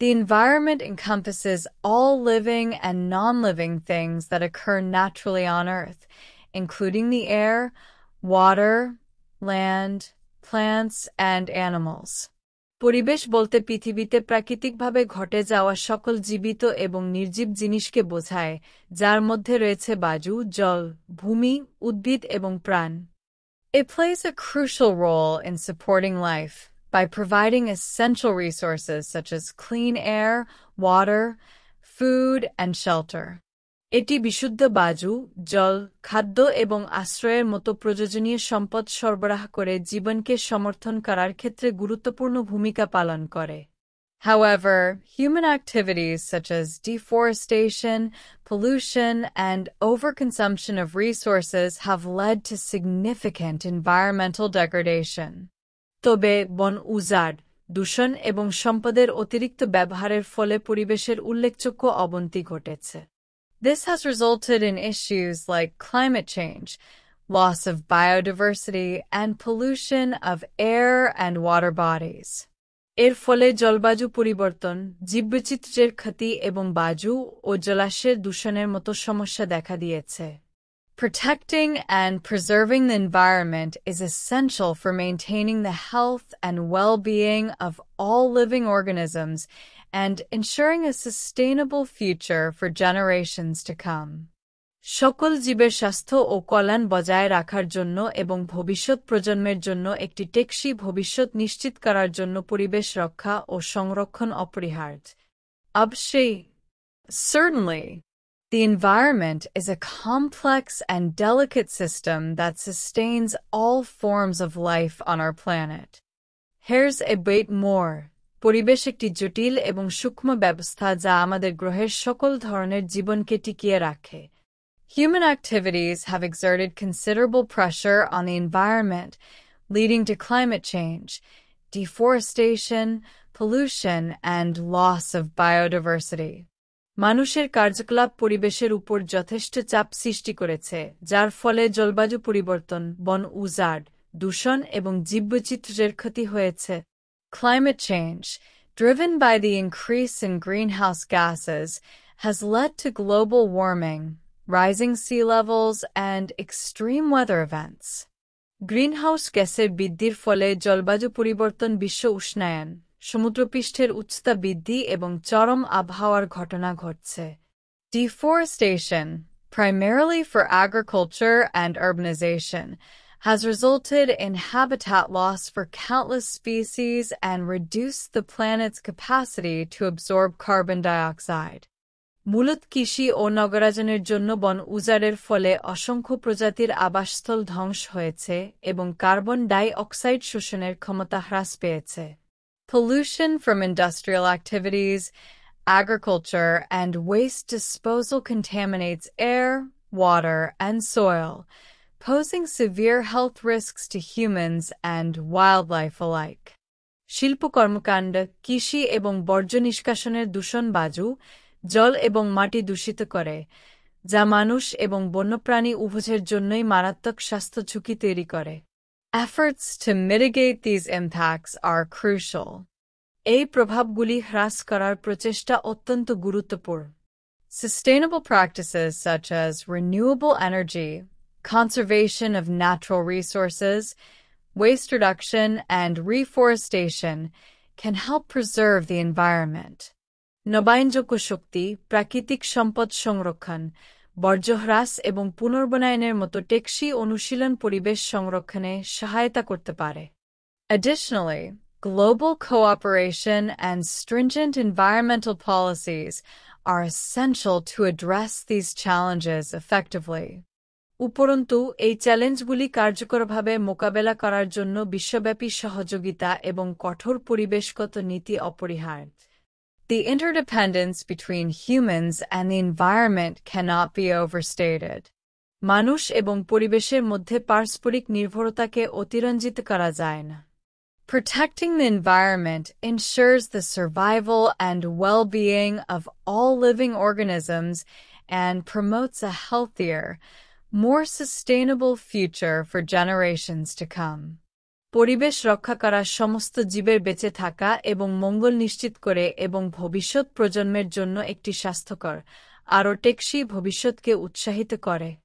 The environment encompasses all living and non-living things that occur naturally on Earth, including the air, water, land, plants, and animals. পরিবেশ বলতে পৃথিবীতে প্রাকৃতিকভাবে ঘটে যাওয়া সকল জীবিত এবং নির্জীব জিনিসকে বোঝায়, যার মধ্যে রয়েছে বায়ু, জল, ভূমি, উদ্ভিদ এবং প্রাণ। It plays a crucial role in supporting life by providing essential resources such as clean air, water, food, and shelter. এটি বিশুদ্ধ বায়ু, জল, খাদ্য এবং আশ্রয়ের মতো প্রয়োজনীয় সম্পদ সরবরাহ করে জীবনকে সমর্থন করার ক্ষেত্রে গুরুত্বপূর্ণ ভূমিকা পালন করে। However, human activities such as deforestation, pollution, and overconsumption of resources have led to significant environmental degradation. তবে বন উজাড়, দূষণ এবং সম্পদের অতিরিক্ত ব্যবহারের ফলে পরিবেশের উল্লেখযোগ্য অবনতি ঘটেছে। This has resulted in issues like climate change, loss of biodiversity, and pollution of air and water bodies. এর ফলে জলবায়ু পরিবর্তন, জীববৈচিত্র্যের ক্ষতি এবং বায়ু ও জলাশয়ের দূষণের মতো সমস্যা দেখা দিয়েছে। Protecting and preserving the environment is essential for maintaining the health and well-being of all living organisms and ensuring a sustainable future for generations to come. সকল জীবের স্বাস্থ্য ও কল্যাণ বজায় রাখার জন্য এবং ভবিষ্যৎ প্রজন্মের জন্য একটি টেকসই ভবিষ্যৎ নিশ্চিত করার জন্য পরিবেশ রক্ষা ও সংরক্ষণ অপরিহার্য। অবশ্যই, certainly, the environment is a complex and delicate system that sustains all forms of life on our planet. Here's a bit more. পরিবেশ একটি জটিল এবং সূক্ষ্ম ব্যবস্থা যা আমাদের গ্রহের সকল ধরনের জীবনকে টিকিয়ে রাখে। Human activities have exerted considerable pressure on the environment, leading to climate change, deforestation, pollution, and loss of biodiversity. মানুষের কার্যকলাপ পরিবেশের উপর যথেষ্ট চাপ সৃষ্টি করেছে, যার ফলে জলবায়ু পরিবর্তন, বন উজাড়, দূষণ এবং জীববৈচিত্র্যের ক্ষতি হয়েছে। Climate change, driven by the increase in greenhouse gases, has led to global warming, rising sea levels, and extreme weather events. Greenhouse গ্যাসের বৃদ্ধির ফলে জলবায়ু পরিবর্তন, বিশ্ব উষ্ণায়ন, সমুদ্রপৃষ্ঠের উচ্চতা বৃদ্ধি এবং চরম আবহাওয়ার ঘটনা ঘটছে। Deforestation, primarily for agriculture and urbanization, has resulted in habitat loss for countless species and reduced the planet's capacity to absorb carbon dioxide. মূলত কৃষি ও নগরায়নের জন্য বন উজাড়ের ফলে অসংখ্য প্রজাতির আবাসস্থল ধ্বংস হয়েছে এবং কার্বন ডাই অক্সাইড শোষণের ক্ষমতা হ্রাস পেয়েছে। Pollution from industrial activities, agriculture, and waste disposal contaminates air, water, and soil, posing severe health risks to humans and wildlife alike. শিল্প কর্মকাণ্ড, কৃষি এবং বর্জ্য নিষ্কাশনের দূষণ বায়ু, জল এবং মাটি দূষিত করে, যা মানুষ এবং বন্যপ্রাণী উভয়ের জন্যই মারাত্মক স্বাস্থ্য ঝুঁকি তৈরি করে। Efforts to mitigate these impacts are crucial. এই প্রভাবগুলি হ্রাস করার প্রচেষ্টা অত্যন্ত গুরুত্বপূর্ণ। Sustainable practices such as renewable energy, conservation of natural resources, waste reduction, and reforestation can help preserve the environment. নবায়নযোগ্য শক্তি, প্রাকৃতিক সম্পদ সংরক্ষণ, বর্জ্য হ্রাস এবং পুনর্বনায়নের মতো টেকসই অনুশীলন পরিবেশ সংরক্ষণে সহায়তা করতে পারে। Additionally, global cooperation and stringent environmental policies are essential to address these challenges effectively. উপরন্তু, এই চ্যালেঞ্জগুলি কার্যকরভাবে মোকাবেলা করার জন্য বিশ্বব্যাপী সহযোগিতা এবং কঠোর পরিবেশগত নীতি অপরিহার্য। The interdependence between humans and the environment cannot be overstated. মানুষ এবং পরিবেশের মধ্যে পারস্পরিক নির্ভরতাকে অতিরঞ্জিত করা যায় না। Protecting the environment ensures the survival and well-being of all living organisms and promotes a healthier, more sustainable future for generations to come. পরিবেশ রক্ষা করা সমস্ত জীবের বেঁচে থাকা এবং মঙ্গল নিশ্চিত করে এবং ভবিষ্যৎ প্রজন্মের জন্য একটি স্বাস্থ্যকর, আরও টেকসই ভবিষ্যৎকে উৎসাহিত করে।